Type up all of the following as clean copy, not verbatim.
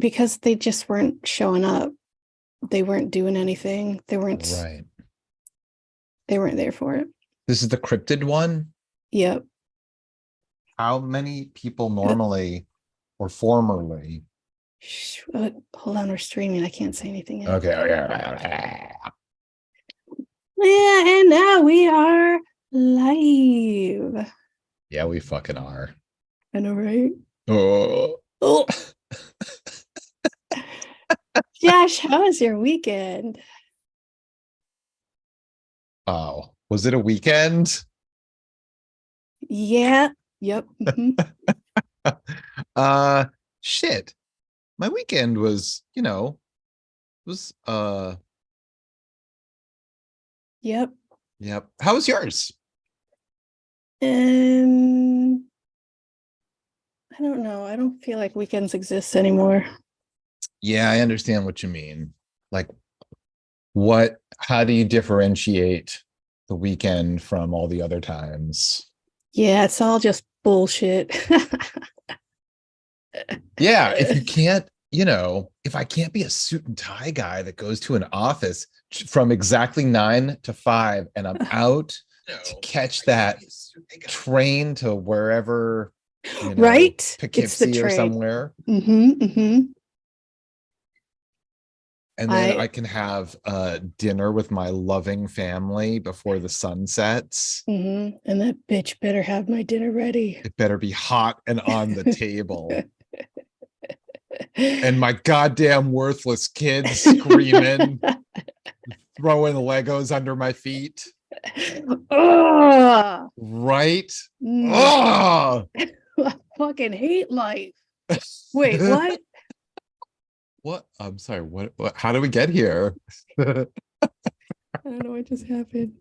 because they just weren't showing up. They weren't doing anything. They weren't Right. there for it. This is the cryptid one. Yep. How many people normally or formerly? Hold on, we're streaming. I can't say anything yet. Okay. Yeah, and now we are live. Yeah, we fucking are. I know, right? Oh. Oh. Josh, how was your weekend? Oh, was it a weekend? Yeah. Yep. Shit. My weekend was, was Yep. yep. How was yours? Um, I don't know. I don't feel like weekends exist anymore. Yeah, I understand what you mean. Like, how do you differentiate the weekend from all the other times? Yeah, it's all just bullshit. Yeah, if you can't, if I can't be a suit and tie guy that goes to an office from exactly 9 to 5 and I'm out to catch that train to wherever, Right? It's the Poughkeepsie or trade. somewhere. Mm-hmm. And then I can have dinner with my loving family before the sun sets. And that bitch better have my dinner ready. It better be hot and on the table. And my goddamn worthless kids screaming, throwing Legos under my feet. Oh, Right? Oh, I fucking hate life. Wait, what? What? I'm sorry. What? How do we get here? I don't know what just happened.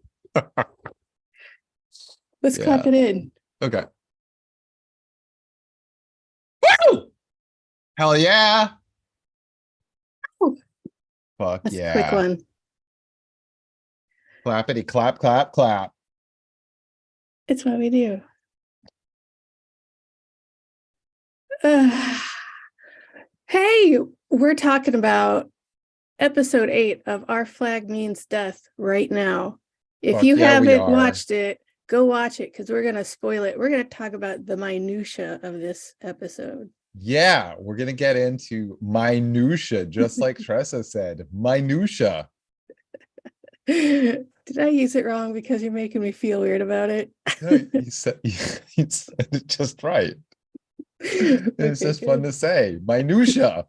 Let's clap it in. Okay. Woo! Hell yeah. Oh, Fuck that's yeah. a quick one. Clappity clap, clap, clap. It's what we do. Hey, we're talking about episode 8 of Our Flag Means Death right now. If you haven't watched it, go watch it because we're going to spoil it. We're going to talk about the minutia of this episode. Yeah, we're going to get into minutia, just like Tressa said. Minutia. Did I use it wrong because you're making me feel weird about it? No, you said it just right. It's just fun to say. Minutia.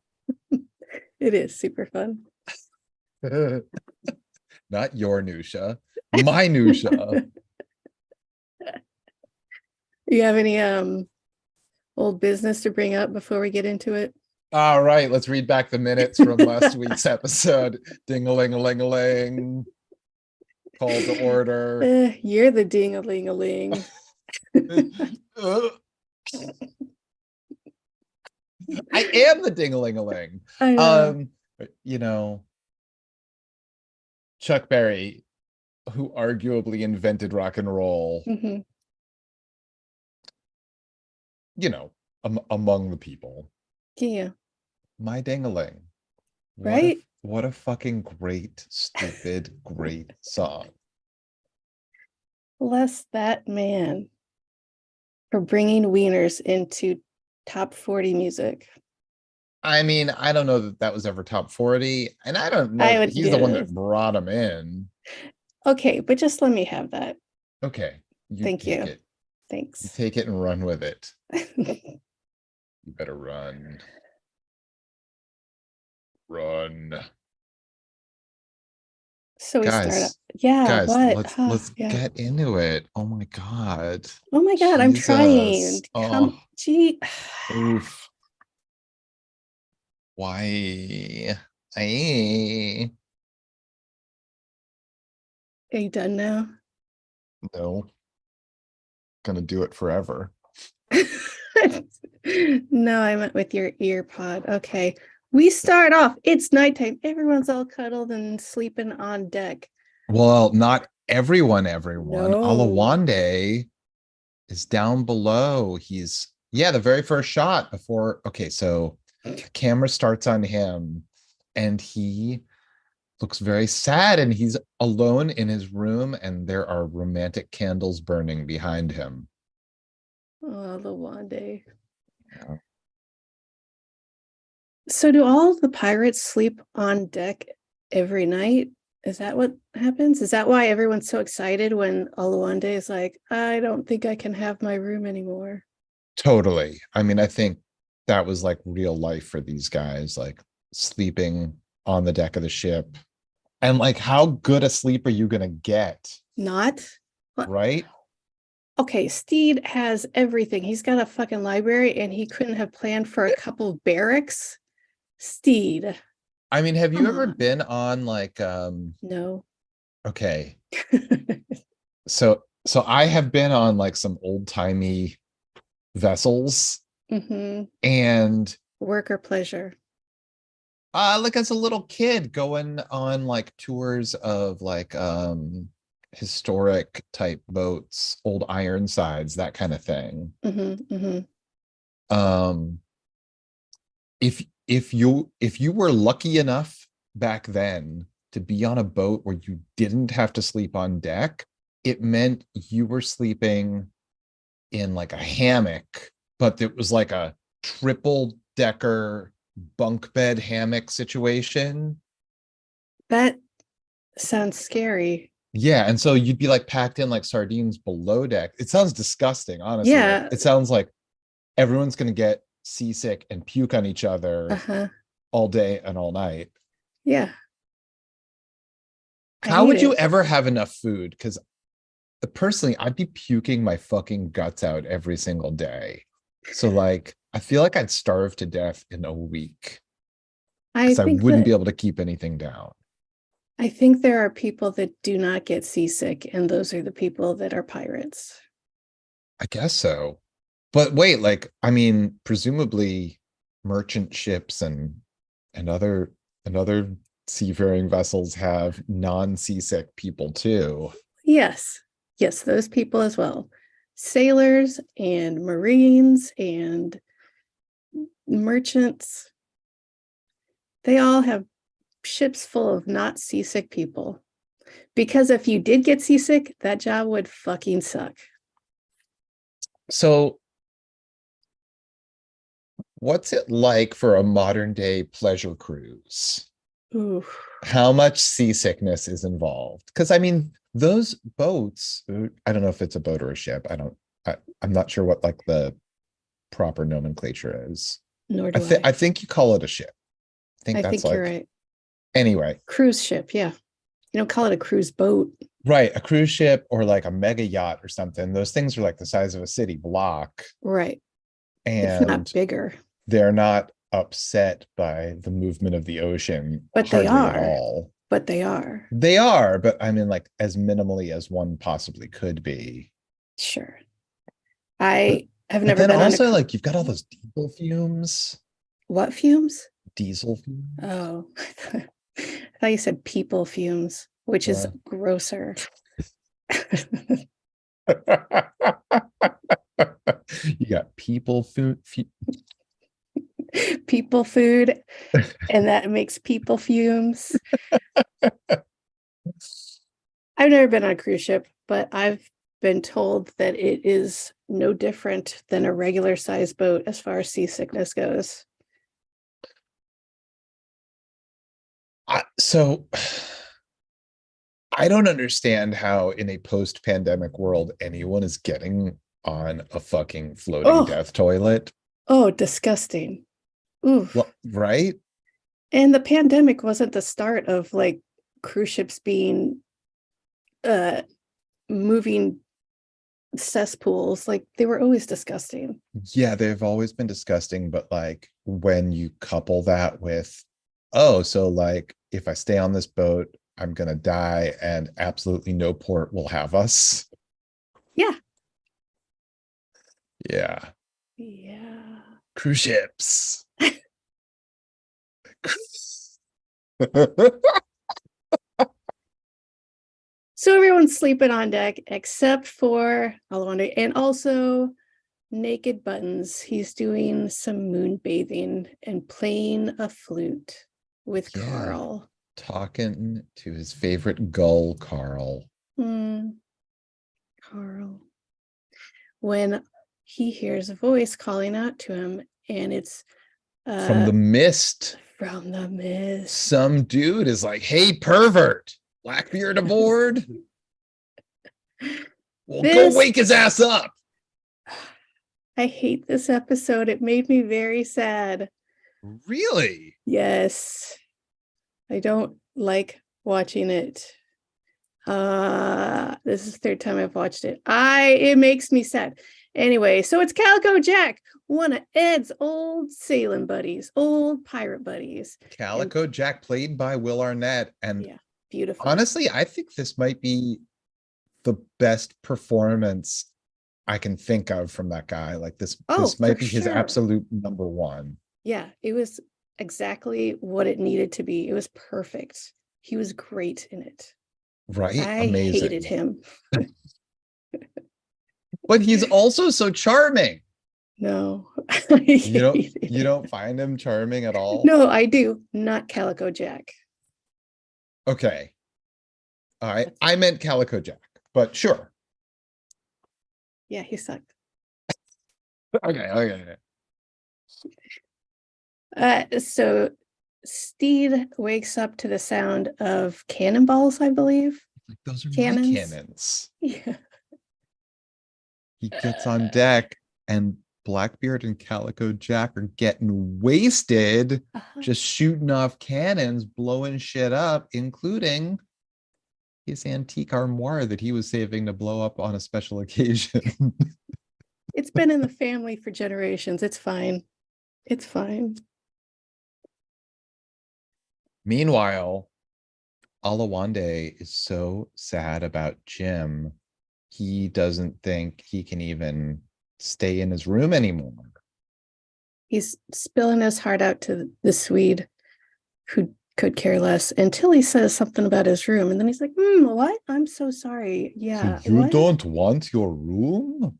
It is super fun. Not your Nusha. Minutia. You have any old business to bring up before we get into it? All right, let's read back the minutes from last week's episode. Ding-a-ling-a-ling-a-ling. Call to order. You're the ding-a-ling-a-ling. I am the ding-a-ling-a-ling. I know. Chuck Berry, who arguably invented rock and roll, among the people. Yeah. My ding-a-ling. Right? What a fucking great, stupid, great song. Bless that man for bringing wieners into top 40 music. I mean, I don't know that was ever top 40, and I don't know he's the one that brought him in. Okay, but just let me have that. Okay. Thank you. Thanks. You take it and run with it. You better run. Run. So we start up. Yeah, guys, what? Let's get into it. Oh my god. Oh my god, I'm trying. Come, gee. Oof. Why? Are you done now? No. Gonna do it forever. No, I meant with your ear pod. Okay. We start off. It's nighttime. Everyone's all cuddled and sleeping on deck. Well, not everyone. No. Alawande is down below. The very first shot before. Okay, so the camera starts on him and he looks very sad and he's alone in his room and there are romantic candles burning behind him. Oh, Lawande. Yeah. So do all the pirates sleep on deck every night? Is that what happens? Is that why everyone's so excited when Oluwande is like, I don't think I can have my room anymore? Totally. I mean, I think that was like real life for these guys, like sleeping on the deck of the ship. And like, how good a sleep are you going to get? Not? Right? Okay, Steed has everything. He's got a fucking library and he couldn't have planned for a couple barracks. Steed. I mean, have you Come ever on. been on like No. okay. So I have been on like some old-timey vessels Mm-hmm. and Work or pleasure. like as a little kid going on like tours of like historic type boats, old Ironsides, that kind of thing. Mm-hmm. Mm-hmm. Um if you were lucky enough back then to be on a boat where you didn't have to sleep on deck, it meant you were sleeping in like a hammock, but it was like a triple decker bunk bed hammock situation. That sounds scary. Yeah, and so you'd be like packed in like sardines below deck. It sounds disgusting, honestly. Like Yeah. it sounds like everyone's gonna get seasick and puke on each other Uh-huh. all day and all night. Yeah. I How hate would you it. ever have enough food? Because personally, I'd be puking my fucking guts out every single day. So like, I feel like I'd starve to death in a week I because I think wouldn't that be able to keep anything down. I think there are people that do not get seasick, and those are the people that are pirates. I guess so. But wait, like, I mean, presumably merchant ships and other seafaring vessels have non-seasick people too. Yes. Yes, those people as well. Sailors and Marines and merchants, they all have ships full of not seasick people. Because if you did get seasick, that job would fucking suck. So what's it like for a modern day pleasure cruise? Ooh. How much seasickness is involved? Because I mean, those boats, I don't know if it's a boat or a ship. I'm not sure what like the proper nomenclature is. Nor I do think I. I think you call it a ship. I think I that's think you're like right. anyway. Cruise ship, yeah. You don't call it a cruise boat. Right, a cruise ship or like a mega yacht or something. Those things are like the size of a city block, Right. If not and bigger. they're not upset by the movement of the ocean But they hardly at are. all. But they are. They are, but I mean, like as minimally as one possibly could be. Sure. But I have but never then been on a also like you've got all those diesel fumes. what fumes? Diesel fumes. Oh, I thought you said people fumes, which is grosser. You got people food. People food, and that makes people fumes. I've never been on a cruise ship, but I've been told that it is no different than a regular sized boat as far as seasickness goes. So I don't understand how in a post-pandemic world anyone is getting on a fucking floating Oh, death toilet. oh, disgusting. Ooh. Well, right? And the pandemic wasn't the start of like cruise ships being uh moving cesspools. Like they were always disgusting. Yeah, they've always been disgusting, but like when you couple that with, oh, so like if I stay on this boat, I'm gonna die and absolutely no port will have us. Yeah. Yeah. Yeah. Cruise ships. So everyone's sleeping on deck except for Alwanda. And also naked buttons. He's doing some moon bathing and playing a flute with Carl. Talking to his favorite gull, Carl. Carl. When he hears a voice calling out to him, and it's from the mist. From the mist. Some dude is like, "Hey, pervert, Blackbeard aboard." Well, go wake his ass up. I hate this episode. It made me very sad. Really? Yes. I don't like watching it. This is the third time I've watched it. It makes me sad. Anyway, so it's Calico Jack, one of Ed's old sailing buddies, old pirate buddies. Calico Jack, played by Will Arnett. And yeah, beautiful. Honestly, I think this might be the best performance I can think of from that guy. Like this might be his absolute number one. Yeah, it was exactly what it needed to be. It was perfect. He was great in it. Right? I hated him. But he's also so charming. No. You don't find him charming at all? No, I do. Not Calico Jack. Okay. All right. I meant Calico Jack, but sure. Yeah, he sucked. Okay. So Steed wakes up to the sound of cannonballs, I believe. Those are cannons. Yeah. He gets on deck and Blackbeard and Calico Jack are getting wasted, just shooting off cannons, blowing shit up, including his antique armoire that he was saving to blow up on a special occasion. It's been in the family for generations. It's fine. It's fine. Meanwhile, Alawande is so sad about Jim. He doesn't think he can even stay in his room anymore. He's spilling his heart out to the Swede who could care less until he says something about his room. And then he's like, what? I'm so sorry. Yeah. So you don't want your room?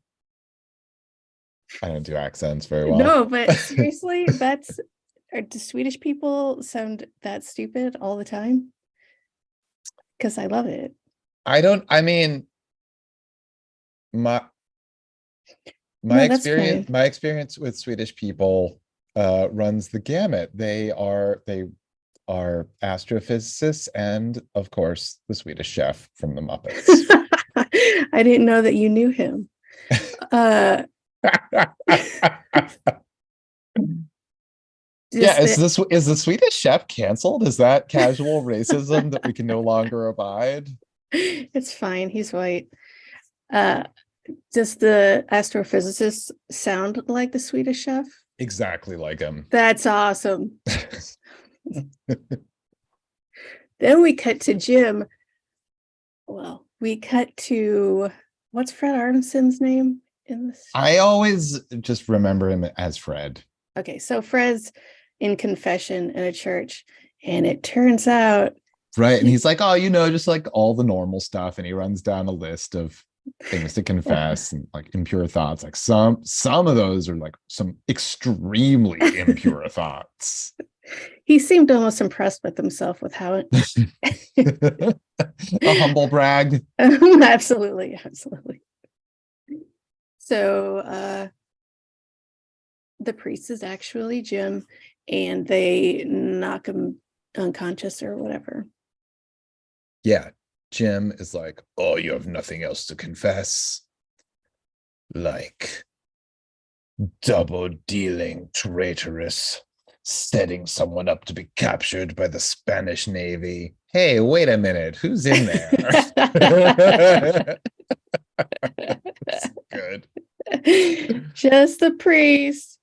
I don't do accents very well. No, but seriously, do Swedish people sound that stupid all the time? Because I love it. My experience with Swedish people runs the gamut. They are astrophysicists and, of course, the Swedish chef from the Muppets. I didn't know that you knew him. Is the Swedish chef canceled? Is that casual racism that we can no longer abide? It's fine. He's white. Does the astrophysicist sound like the Swedish chef? Exactly like him. That's awesome. Then we cut to Jim. Well, we cut to, what's Fred Armisen's name in this? I always just remember him as Fred. Okay, so Fred's in confession in a church, and it turns out... Right, and he's like, just like all the normal stuff, and he runs down a list of things to confess and like impure thoughts. Like some of those are like some extremely impure thoughts. He seemed almost impressed with himself with how a humble brag. Absolutely. So the priest is actually Jim, and they knock him unconscious or whatever. Yeah. Jim is like, oh, you have nothing else to confess? Like double-dealing, traitorous, setting someone up to be captured by the Spanish Navy. Hey, wait a minute. Who's in there? That's good. Just the priest.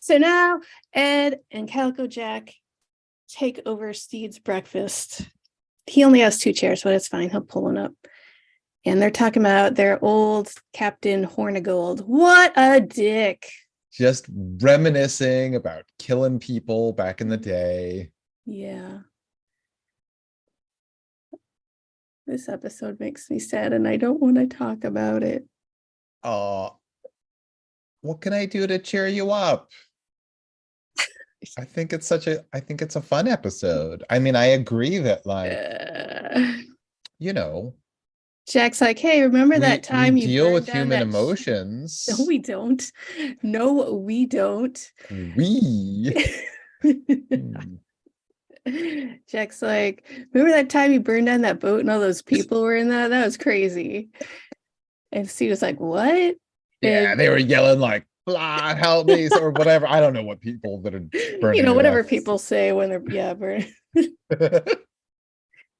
So now Ed and Calico Jack take over Steed's breakfast. He only has 2 chairs, but it's fine. He'll pull one up. And they're talking about their old Captain Hornigold. What a dick. Just reminiscing about killing people back in the day. Yeah. This episode makes me sad, and I don't want to talk about it. what can I do to cheer you up? I think it's a fun episode. I mean, I agree that like, you know, Jack's like, hey, remember that we time you deal burned with down human that emotions. No, we don't. No, we don't. We. Hmm. Jack's like, remember that time you burned down that boat and all those people were in that? That was crazy. And Steve was like, what? Yeah, And they were yelling like, blah, help me, or whatever. I don't know what people that are burning it whatever up. people say when they're burning.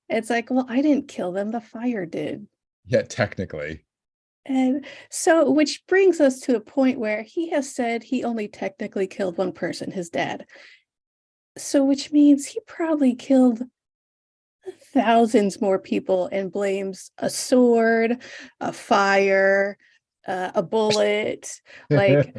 It's like, well, I didn't kill them, the fire did. Yeah, technically. And so, which brings us to a point where he has said he only technically killed one person, his dad. So, which means he probably killed thousands more people and blames a sword, a fire, a bullet. Like,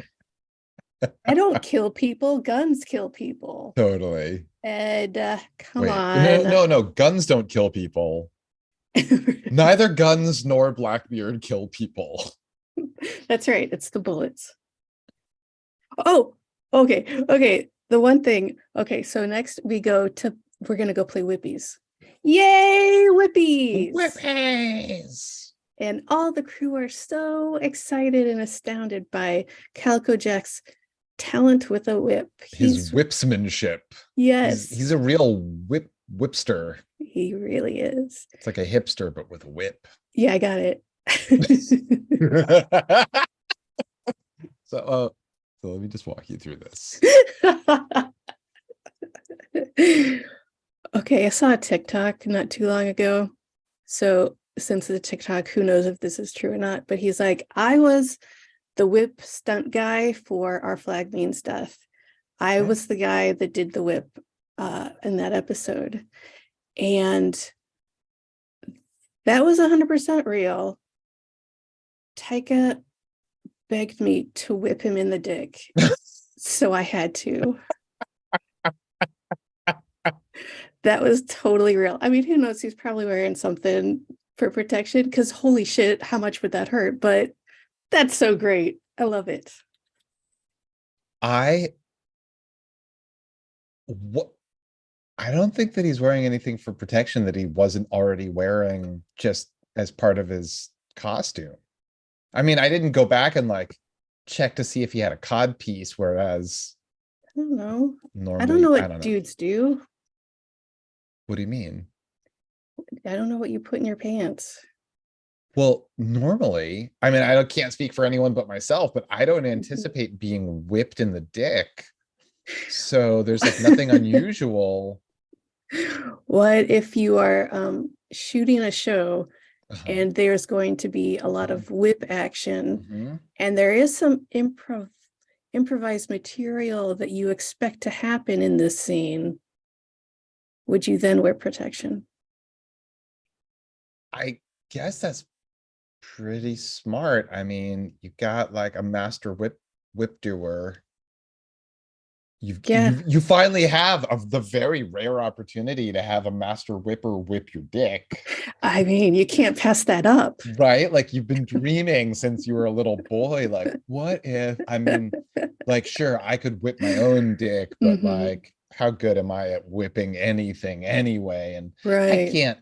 I don't kill people, guns kill people. Totally. And come Wait, no, on. no, no. Guns don't kill people. Neither guns nor Blackbeard kill people. That's right. It's the bullets. Oh, okay. Okay. The one thing. Okay. So next we're going to go play Whippies. Yay, Whippies! Whippies! And all the crew are so excited and astounded by Calico Jack's talent with a whip. His whipsmanship. Yes. He's a real whipster. He really is. It's like a hipster, but with a whip. Yeah, I got it. So let me just walk you through this. Okay, I saw a TikTok not too long ago. So since it's a TikTok, who knows if this is true or not, but he's like, I was the whip stunt guy for Our Flag Means Death. I was the guy that did the whip in that episode. And that was 100% real. Taika begged me to whip him in the dick. So I had to. That was totally real. I mean, who knows? He's probably wearing something for protection because holy shit, how much would that hurt? But that's so great. I love it. I don't think that he's wearing anything for protection that he wasn't already wearing just as part of his costume. I mean, I didn't go back and like check to see if he had a cod piece, whereas I don't know. Normally, I don't know what dudes do. What do you mean? I don't know what you put in your pants. Well, normally, I mean, I can't speak for anyone but myself, but I don't anticipate being whipped in the dick. So there's like nothing unusual. What if you are shooting a show and there's going to be a lot of whip action and there is some improvised material that you expect to happen in this scene? Would you then wear protection? I guess that's pretty smart. I mean, you got like a master whip doer. You finally have the very rare opportunity to have a master whipper whip your dick. I mean, you can't pass that up. Right? Like you've been dreaming since you were a little boy. Like, what if, I mean, like, sure, I could whip my own dick, but like, how good am I at whipping anything anyway? And I can't,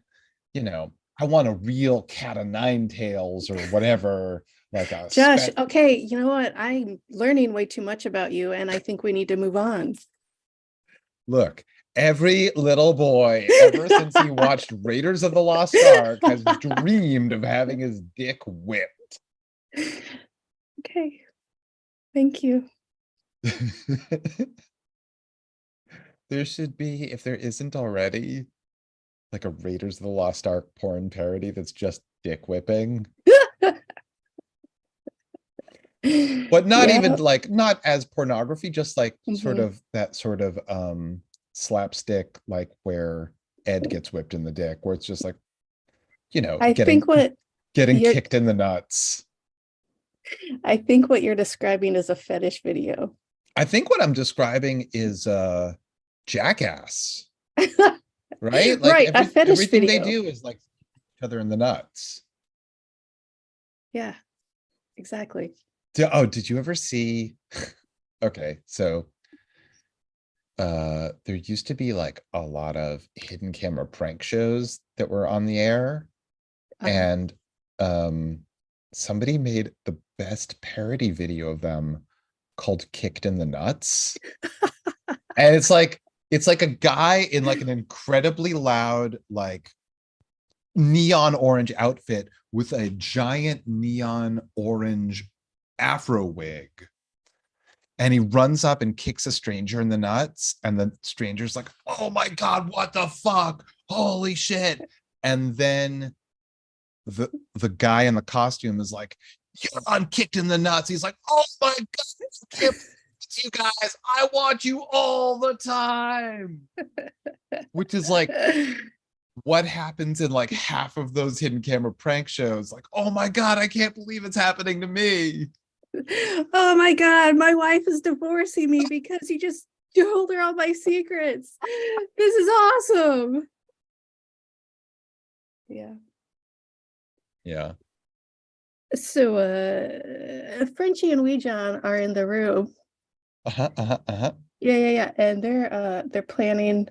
I want a real cat o' nine tails or whatever. Like a Josh, okay, you know what? I'm learning way too much about you, and I think we need to move on. Look, every little boy, ever since he watched Raiders of the Lost Ark, has dreamed of having his dick whipped. Okay. Thank you. There should be, if there isn't already, like a Raiders of the Lost Ark porn parody that's just dick whipping. But not even like, not as pornography, just like sort of that sort of slapstick, like where Ed gets whipped in the dick, where it's just like, getting kicked in the nuts. I think what you're describing is a fetish video. I think what I'm describing is Jackass. Right? Like right, a fetish everything video. they do is like each other in the nuts. Yeah, exactly. Did you ever see? Okay, so there used to be like a lot of hidden camera prank shows that were on the air, and um somebody made the best parody video of them called Kicked in the Nuts. And it's like a guy in like an incredibly loud, like neon orange outfit with a giant neon orange afro wig. And he runs up and kicks a stranger in the nuts. And the stranger's like, oh my God, what the fuck? Holy shit. And then the guy in the costume is like, I'm kicked in the nuts. He's like, oh my God, I can't you guys, I want you all the time. Which is like what happens in like half of those hidden camera prank shows. Like, oh my God, I can't believe it's happening to me. Oh my God, my wife is divorcing me because you just told her all my secrets. This is awesome. Yeah. Yeah. So Frenchie and Wee John are in the room. Yeah. And they're planning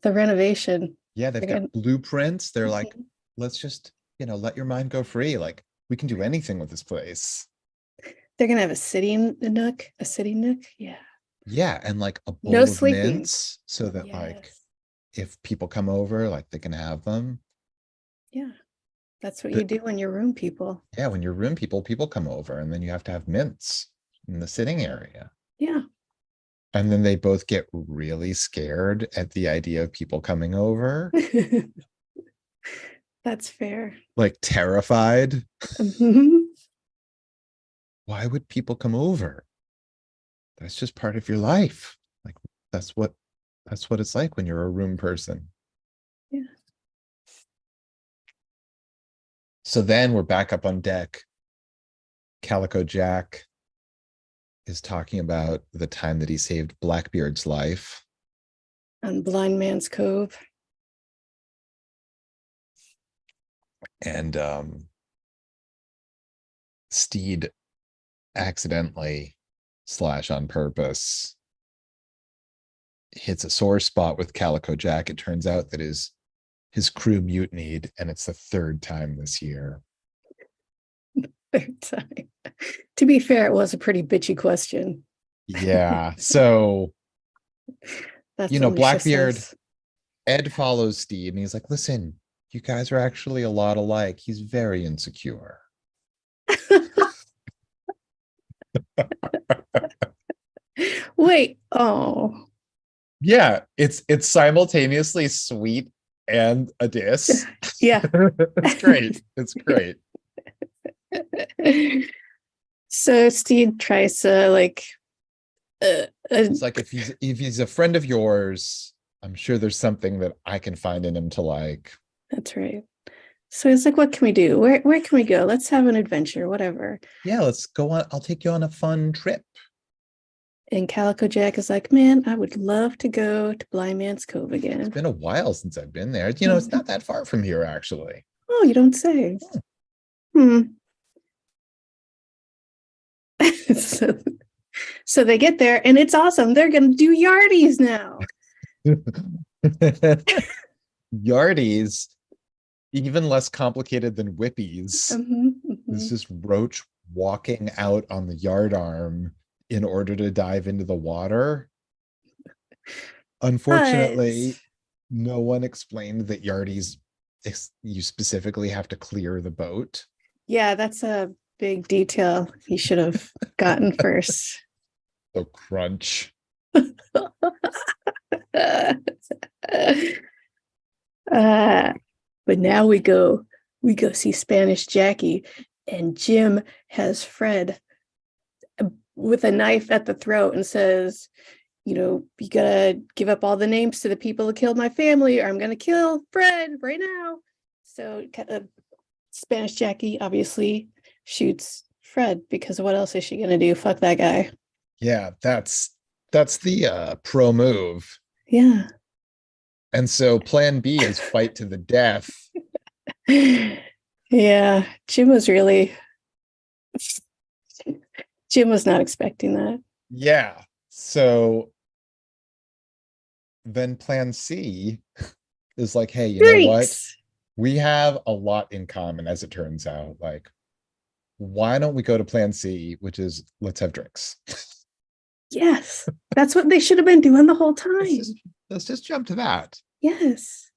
the renovation. Yeah, they've got blueprints. They're like, let's just, let your mind go free. Like, we can do anything with this place. They're gonna have a sitting nook. Yeah. Yeah, and like a bowl No of sleeping. mints so that Yes. like if people come over, like they can have them. Yeah. That's what you do when you're room people. Yeah, when you're room people come over and then you have to have mints in the sitting area. Yeah. And then they both get really scared at the idea of people coming over. That's fair. Like terrified. Why would people come over? That's just part of your life. Like that's what it's like when you're a room person. Yeah. So then we're back up on deck. Calico Jack is talking about the time that he saved Blackbeard's life on Blind Man's Cove. And Steed accidentally / on purpose hits a sore spot with Calico Jack. It turns out that his crew mutinied, and it's the third time this year. Third time. To be fair, it was a pretty bitchy question. Yeah. So, That's Blackbeard, Ed follows Steed, and he's like, listen, you guys are actually a lot alike. He's very insecure. Wait. Oh. Yeah, it's simultaneously sweet and a diss. Yeah. It's great. It's great. So Steed tries to it's like if he's a friend of yours, I'm sure there's something that I can find in him to like. That's right. So he's like, what can we do? Where can we go? Let's have an adventure, whatever. Yeah, let's go on. I'll take you on a fun trip. And Calico Jack is like, man, I would love to go to Blind Man's Cove again. It's been a while since I've been there. It's not that far from here, actually. Oh, you don't say. So they get there and it's awesome. They're going to do yardies now. Yardies, even less complicated than whippies. This is Roach walking out on the yardarm in order to dive into the water. Unfortunately, no one explained that yardies, you specifically have to clear the boat. Yeah, that's a big detail you should have gotten first. So crunch. But now we go see Spanish Jackie, and Jim has Fred with a knife at the throat and says, you gotta give up all the names to the people who killed my family, or I'm gonna kill Fred right now. So Spanish Jackie obviously shoots Fred, because what else is she gonna do? Fuck that guy. Yeah, that's the pro move. Yeah. And so plan B is fight to the death. Yeah, Jim was really Jim was not expecting that. Yeah. So then plan C is like, hey, you know what? Drinks. We have a lot in common, as it turns out. Like, why don't we go to plan C, which is let's have drinks. Yes. That's what they should have been doing the whole time. Let's just jump to that. Yes.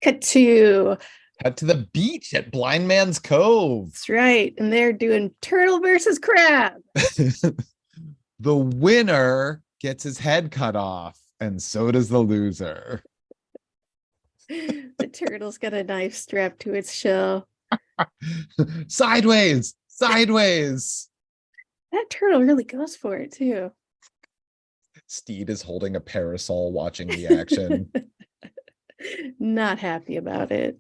Cut to the beach at Blind Man's Cove. That's right. And they're doing turtle versus crab. The winner gets his head cut off, and so does the loser. The turtle's got a knife strapped to its shell. Sideways. That turtle really goes for it too. Steed is holding a parasol watching the action. Not happy about it.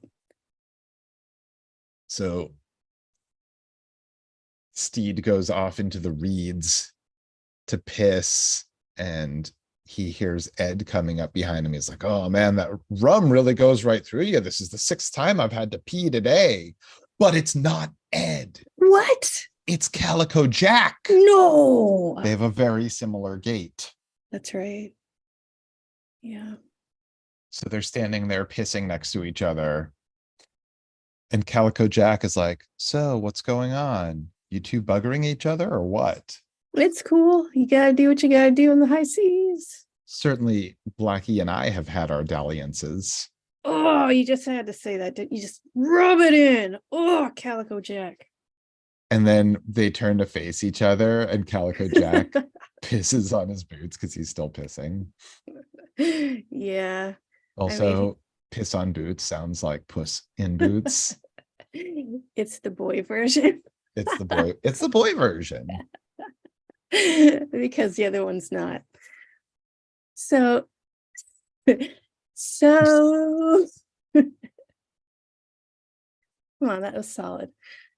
So Steed goes off into the reeds to piss, and he hears Ed coming up behind him. He's like, oh man, that rum really goes right through you. This is the 6th time I've had to pee today. But it's not Ed. What? It's Calico Jack. No. They have a very similar gait. That's right. Yeah. So they're standing there pissing next to each other. And Calico Jack is like, so what's going on? You two buggering each other or what? It's cool. You gotta do what you gotta do in the high seas. Certainly Blackie and I have had our dalliances. Oh, you just had to say that, didn't you? Just rub it in. Oh, Calico Jack. And then they turn to face each other, and Calico Jack pisses on his boots because he's still pissing. Yeah. Also, piss on boots sounds like puss in boots. It's the boy version. It's the boy version. Because the other one's not. So come on, that was solid.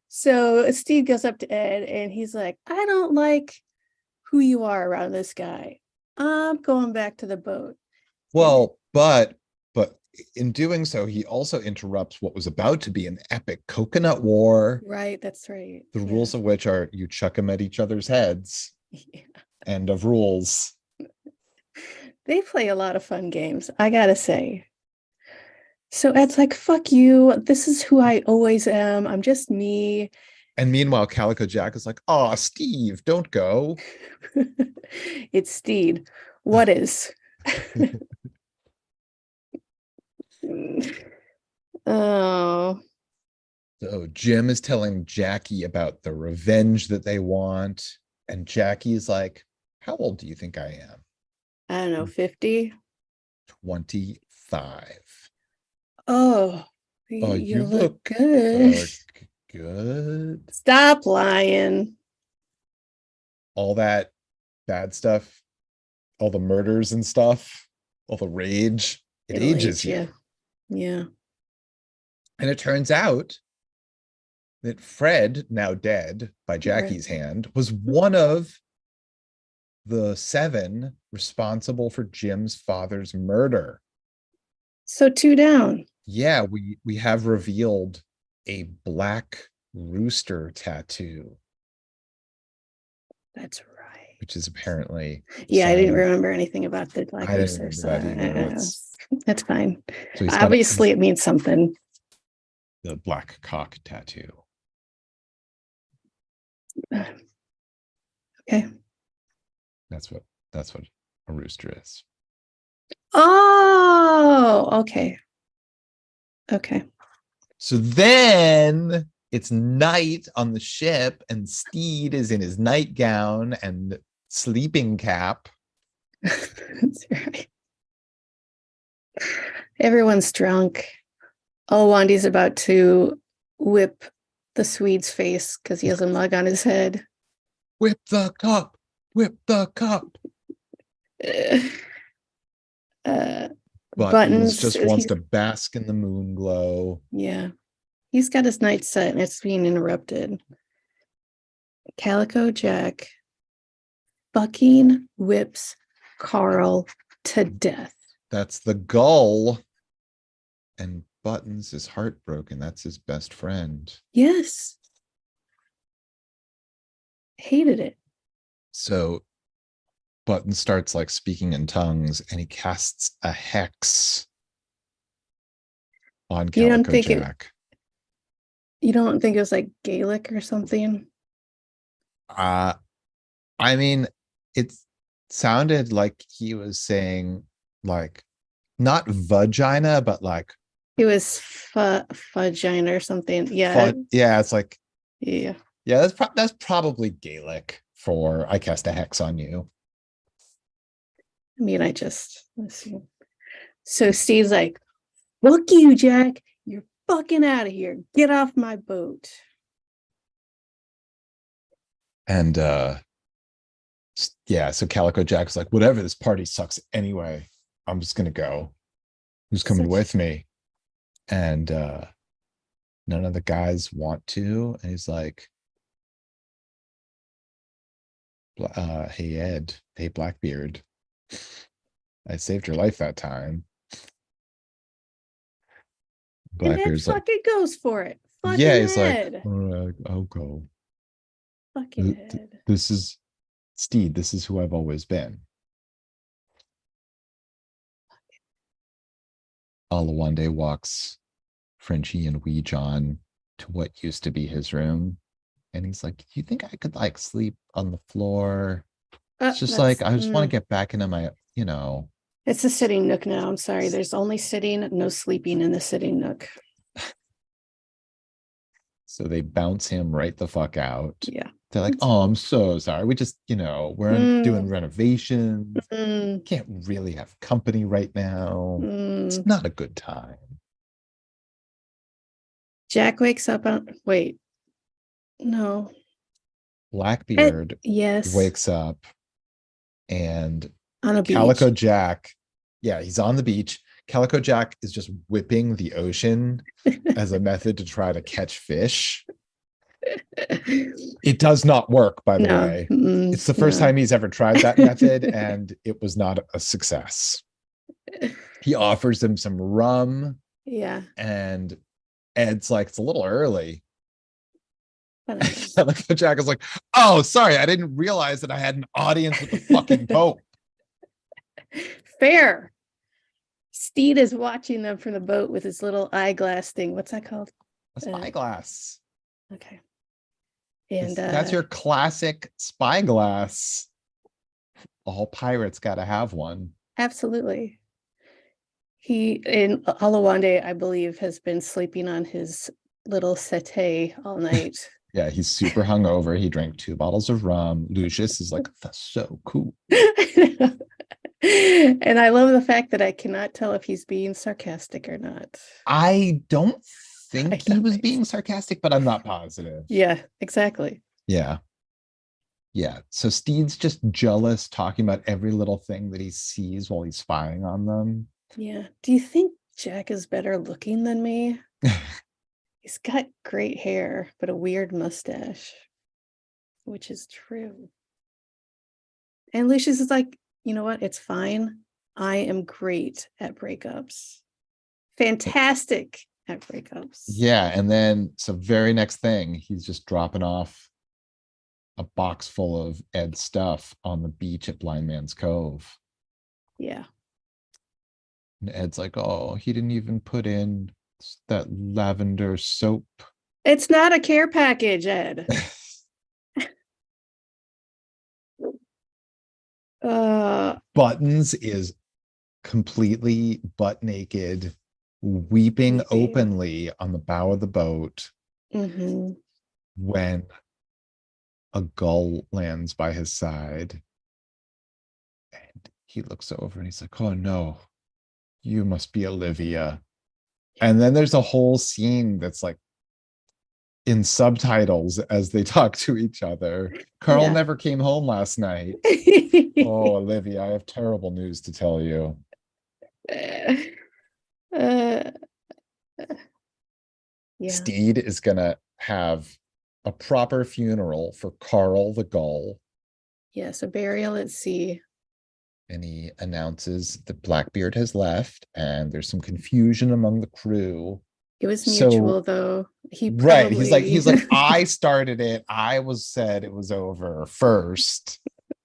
So Steve goes up to Ed and he's like, I don't like who you are around this guy. I'm going back to the boat. Well, but in doing so, he also interrupts what was about to be an epic coconut war. Right, that's right. The rules of which are you chuck them at each other's heads. Yeah. End of rules. They play a lot of fun games, I gotta say. So Ed's like, fuck you. This is who I always am. I'm just me. And meanwhile, Calico Jack is like, oh, Steve, don't go. It's Steed. What is? Oh. So Jim is telling Jackie about the revenge that they want. And Jackie's like, how old do you think I am? I don't know, 50? 25. Oh, you look good. Good. Stop lying. All that bad stuff, all the murders and stuff, all the rage, it ages you. Yeah. And it turns out that Fred, now dead by Jackie's hand, was one of the 7 responsible for Jim's father's murder. So 2 down. Yeah, we have revealed a black rooster tattoo. That's right. Which is apparently I didn't remember anything about the black rooster. That's fine. So obviously it means something. The black cock tattoo. Okay. That's what a rooster is. Oh, okay. So then it's night on the ship, and Steed is in his nightgown and sleeping cap. That's right. Everyone's drunk. Wandy's about to whip the Swede's face because he has a mug on his head. Whip the cup. Buttons just wants to bask in the moon glow. Yeah. He's got his night set and it's being interrupted. Calico Jack fucking whips Carl to death. That's the goal. And Buttons is heartbroken. That's his best friend. Yes. Hated it. So Button starts like speaking in tongues and he casts a hex on You don't Calico think it Jack. you don't think it was like Gaelic or something? I mean, it sounded like he was saying like not vagina, but like It was fudgina or something. Yeah. fun. Yeah, it's like Yeah. yeah, that's probably Gaelic for I cast a hex on you. I mean, let's see. So Steve's like, fuck you, Jack. You're fucking out of here. Get off my boat. And yeah, so Calico Jack's like, whatever, this party sucks anyway. I'm just gonna go. Who's coming with me? And none of the guys want to. And he's like, hey Ed, hey Blackbeard. I saved your life that time. And Ed Blackbeard's like, fucking goes for it. Fucking yeah, he's like, Ed. all right, I'll go. Fucking Ed. This is Steed. This is who I've always been. Alawande walks Frenchie and Wee John to what used to be his room. And he's like, do you think I could like sleep on the floor? It's just like, I just want to get back into my, It's a sitting nook now. I'm sorry. There's only sitting, no sleeping in the sitting nook. So they bounce him right the fuck out. Yeah. They're like, oh, I'm so sorry. We just, we're doing renovations. Can't really have company right now. It's not a good time. Jack wakes up on, wait, no. Blackbeard yes. wakes up and on a Calico beach. Jack, yeah, he's on the beach. Calico Jack is just whipping the ocean as a method to try to catch fish. It does not work, by the way. It's the first time he's ever tried that method, and it was not a success. He offers him some rum. Yeah. And Ed's like, it's a little early. Calico Jack is like, oh, sorry, I didn't realize that I had an audience with the fucking Pope. Fair. Steed is watching them from the boat with his little eyeglass thing. What's that called? A spyglass. Okay. And that's your classic spyglass. All pirates got to have one. Absolutely. He in Alawande, I believe, has been sleeping on his little settee all night. Yeah, he's super hungover. He drank 2 bottles of rum. Lucius is like, that's so cool. And I love the fact that I cannot tell if he's being sarcastic or not. I don't think he was being sarcastic, but I'm not positive. Yeah, exactly. Yeah. Yeah. So Steed's just jealous, talking about every little thing that he sees while he's spying on them. Yeah. Do you think Jack is better looking than me? He's got great hair, but a weird mustache, which is true. And Lucius is like, you know what? It's fine. I am great at breakups. Fantastic at breakups. Yeah. And then, so very next thing, he's just dropping off a box full of Ed's stuff on the beach at Blind Man's Cove. Yeah. And Ed's like, oh, he didn't even put in that lavender soap. It's not a care package, Ed. Buttons is completely butt naked, weeping openly on the bow of the boat when a gull lands by his side. And he looks over and he's like, oh no, you must be Olivia. And then there's a whole scene that's like in subtitles as they talk to each other. Carl never came home last night. Oh, Olivia, I have terrible news to tell you. Yeah. Steed is gonna have a proper funeral for Carl the Gull. Yes, a burial at sea. And he announces that Blackbeard has left and there's some confusion among the crew. It was mutual, though. He right. probably He's like, I started it. I was said it was over first.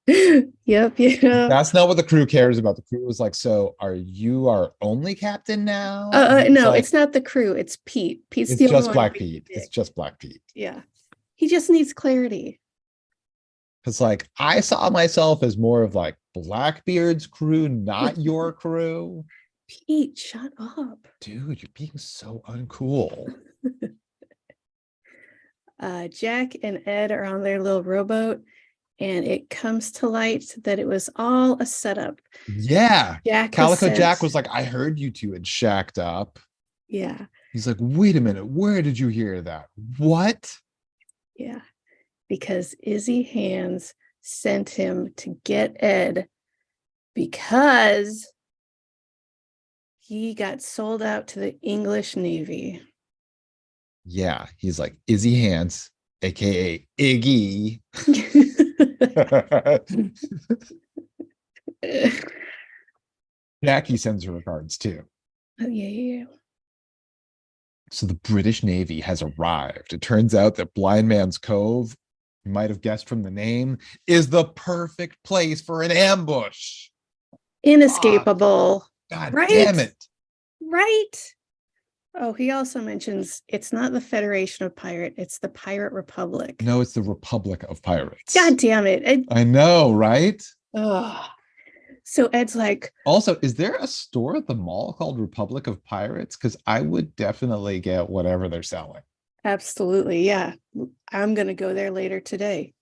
Yep, yeah. That's not what the crew cares about. The crew was like, so are you our only captain now? And he's No, like, it's not the crew. It's Pete. Pete's it's the only just one Black being Pete. a It's dick. just Black Pete. Yeah. He just needs clarity. Because like I saw myself as more of like Blackbeard's crew, not your crew. Pete, shut up. Dude, you're being so uncool. Jack and Ed are on their little rowboat, and it comes to light that it was all a setup. Yeah. Jack Calico Jack was like, I heard you two had shacked up. Yeah. He's like, wait a minute, where did you hear that? What? Yeah. Because Izzy Hands sent him to get Ed because he got sold out to the English Navy. Yeah. He's like, Izzy Hands, aka Iggy. Jackie sends her regards too. Oh, yeah. So the British Navy has arrived. It turns out that Blind Man's Cove, you might have guessed from the name, is the perfect place for an ambush. Inescapable. God right? damn it. Right. Oh, he also mentions it's not the Federation of Pirate, it's the Pirate Republic. No, it's the Republic of Pirates. God damn it. I know, right? Oh. So Ed's like, also, is there a store at the mall called Republic of Pirates? Because I would definitely get whatever they're selling. Absolutely. Yeah. I'm going to go there later today.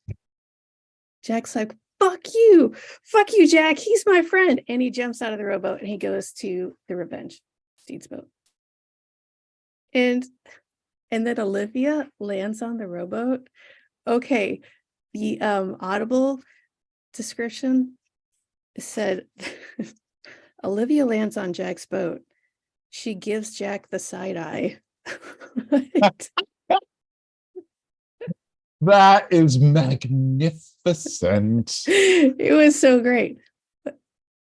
Jack's like, fuck you, Jack. He's my friend. And he jumps out of the rowboat and he goes to the Revenge, Steed's boat. And then Olivia lands on the rowboat. Okay. The Audible description said Olivia lands on Jack's boat. She gives Jack the side eye. That is magnificent. It was so great.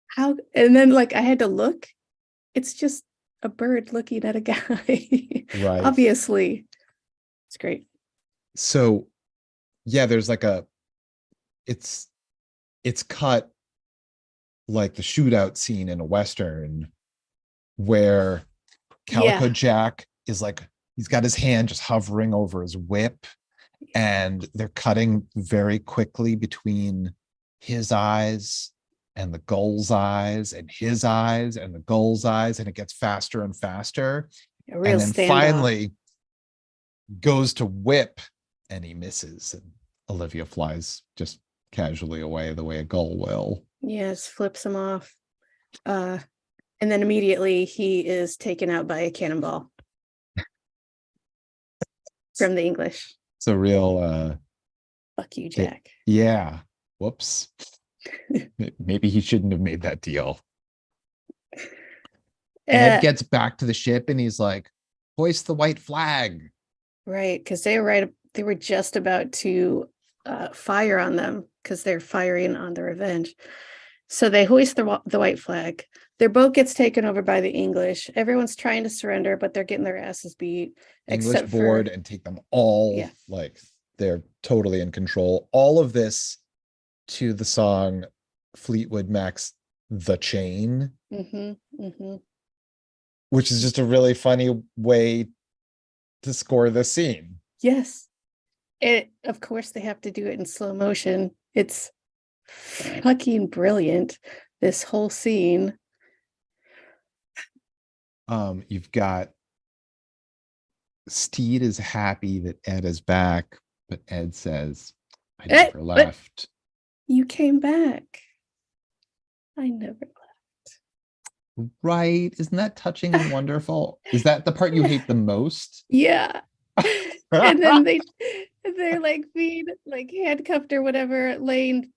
How, and then like I had to look. It's just a bird looking at a guy. Right. Obviously. It's great. So yeah, there's like it's cut like the shootout scene in a Western where Calico Jack is like, he's got his hand just hovering over his whip and they're cutting very quickly between his eyes and the gull's eyes and his eyes and the gull's eyes, and it gets faster and faster. And then finally goes to whip and he misses, and Olivia flies just casually away the way a gull will. Yes, flips him off. And then immediately he is taken out by a cannonball from the English. It's a real fuck you, Jack. Yeah. Whoops. Maybe he shouldn't have made that deal. Ed gets back to the ship and he's like, hoist the white flag. Right, because they were just about to fire on them because they're firing on the Revenge. So they hoist the white flag. Their boat gets taken over by the English. Everyone's trying to surrender, but they're getting their asses beat. English board and take them all. Yeah. Like they're totally in control. All of this to the song Fleetwood Mac's The Chain, which is just a really funny way to score this scene. Yes. Of course, they have to do it in slow motion. It's fucking brilliant, this whole scene. You've got Steed is happy that Ed is back, but Ed says, I never left. You came back. I never left. Right. Isn't that touching and wonderful? Is that the part you hate the most? Yeah. And then they're like being like handcuffed or whatever, laying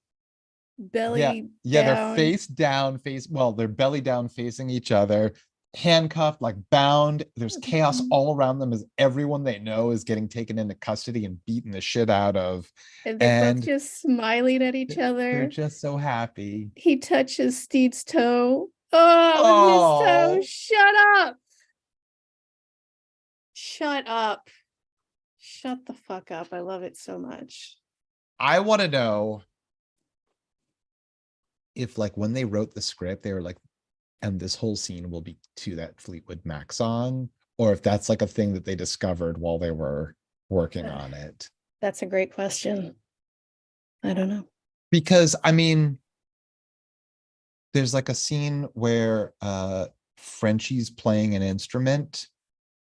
belly down. They're face down, they're belly down facing each other, handcuffed, like bound. There's chaos all around them as everyone they know is getting taken into custody and beaten the shit out of. And they're both just smiling at each other. They're just so happy. He touches Steed's toe. Oh, his toe. Shut up. shut up. Shut the fuck up. I love it so much. I want to know if, like, when they wrote the script, they were like, and this whole scene will be to that Fleetwood Mac song, or if that's like a thing that they discovered while they were working on it. That's a great question. I don't know. Because, I mean, there's like a scene where Frenchie's playing an instrument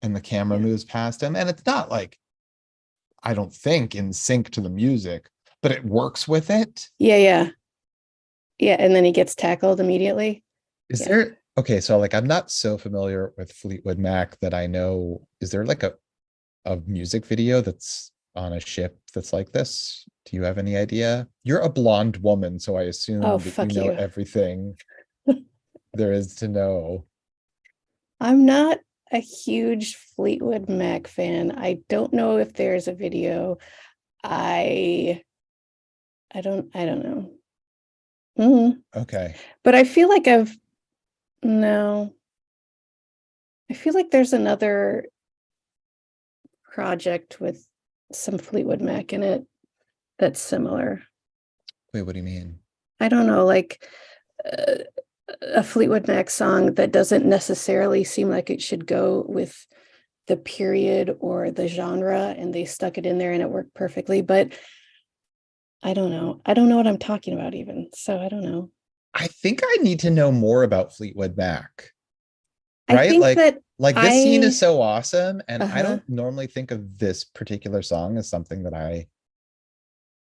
and the camera moves past him, and it's not like, I don't think, in sync to the music, but it works with it. Yeah, and then he gets tackled immediately. Is there, okay, so like, I'm not so familiar with Fleetwood Mac that I know, is there like a music video that's on a ship that's like this? Do you have any idea? You're a blonde woman, so I assume that you know everything there is to know. I'm not a huge Fleetwood Mac fan. I don't know if there's a video. I don't know. Okay. But I feel like I feel like there's another project with some Fleetwood Mac in it that's similar. Wait, what do you mean? I don't know, like a Fleetwood Mac song that doesn't necessarily seem like it should go with the period or the genre, and they stuck it in there and it worked perfectly. But I don't know. I don't know what I'm talking about even. So I don't know. I think I need to know more about Fleetwood Mac. Right? I think like this scene is so awesome, and I don't normally think of this particular song as something that I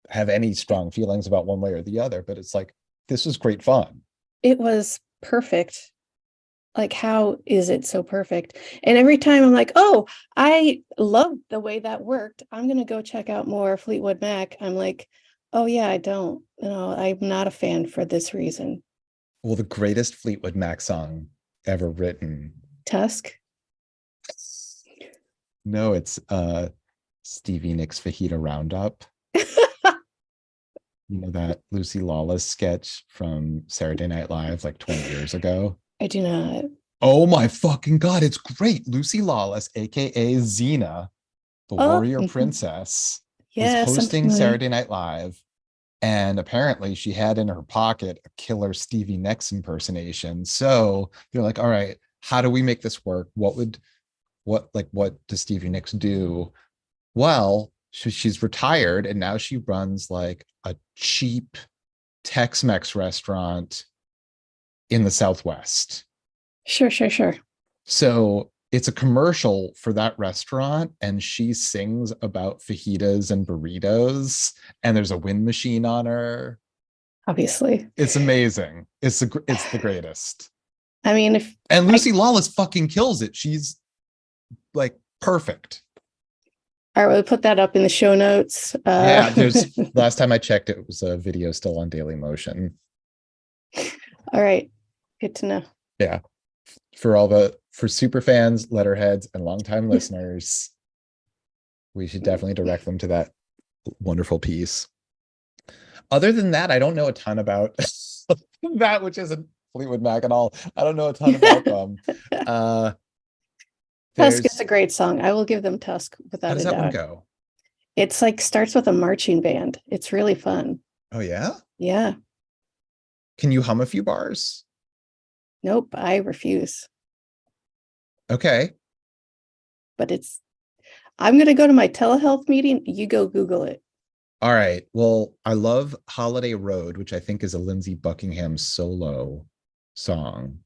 have any strong feelings about one way or the other, but it's like, this was great fun. It was perfect. Like, how is it so perfect? And every time I'm like, oh, I love the way that worked, I'm gonna go check out more Fleetwood Mac. I'm like, oh yeah, I'm not a fan for this reason. Well, the greatest Fleetwood Mac song ever written. Tusk? No, it's Stevie Nicks' Fajita Roundup. You know that Lucy Lawless sketch from Saturday Night Live like 20 years ago? I do not. Oh my fucking God, it's great. Lucy Lawless, aka Xena, the warrior princess, was hosting Saturday Night Live. And apparently she had in her pocket a killer Stevie Nicks impersonation. So they're like, all right, how do we make this work? What does Stevie Nicks do? Well, she's retired and now she runs like a cheap Tex-Mex restaurant in the Southwest. Sure. So it's a commercial for that restaurant, and she sings about fajitas and burritos, and there's a wind machine on her. Obviously. It's amazing. It's the greatest. I mean, Lucy Lawless fucking kills it. She's like perfect. All right, we'll put that up in the show notes. Yeah, there's last time I checked, it was a video still on Daily Motion. All right, good to know. Yeah, for super fans, letterheads, and longtime listeners, we should definitely direct them to that wonderful piece. Other than that, I don't know a ton about that, which isn't Fleetwood Mac at all. I don't know a ton about them. Tusk is a great song. I will give them Tusk without a doubt. How does that one go? It's like starts with a marching band. It's really fun. Oh yeah? Yeah. Can you hum a few bars? Nope, I refuse. Okay. But I'm going to go to my telehealth meeting. You go Google it. All right. Well, I love Holiday Road, which I think is a Lindsey Buckingham solo song.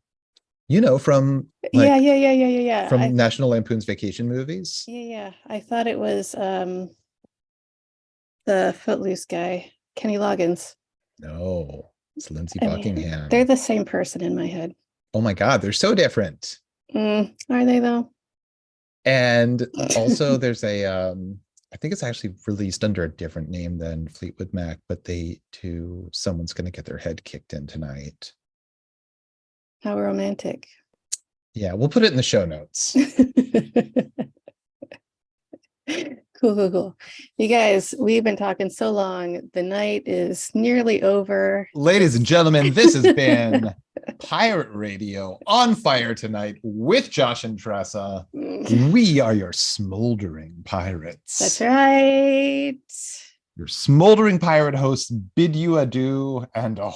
You know, from yeah. From National Lampoon's Vacation movies. Yeah. I thought it was the Footloose guy, Kenny Loggins. No, it's Lindsey Buckingham. They're the same person in my head. Oh my God, they're so different. Are they though? And also there's I think it's actually released under a different name than Fleetwood Mac, but someone's going to get their head kicked in tonight. How romantic. Yeah, we'll put it in the show notes. Cool. You guys, we've been talking so long. The night is nearly over. Ladies and gentlemen, this has been Pirate Radio on fire tonight with Josh and Tressa. We are your smoldering pirates. That's right. Your smoldering pirate hosts bid you adieu and a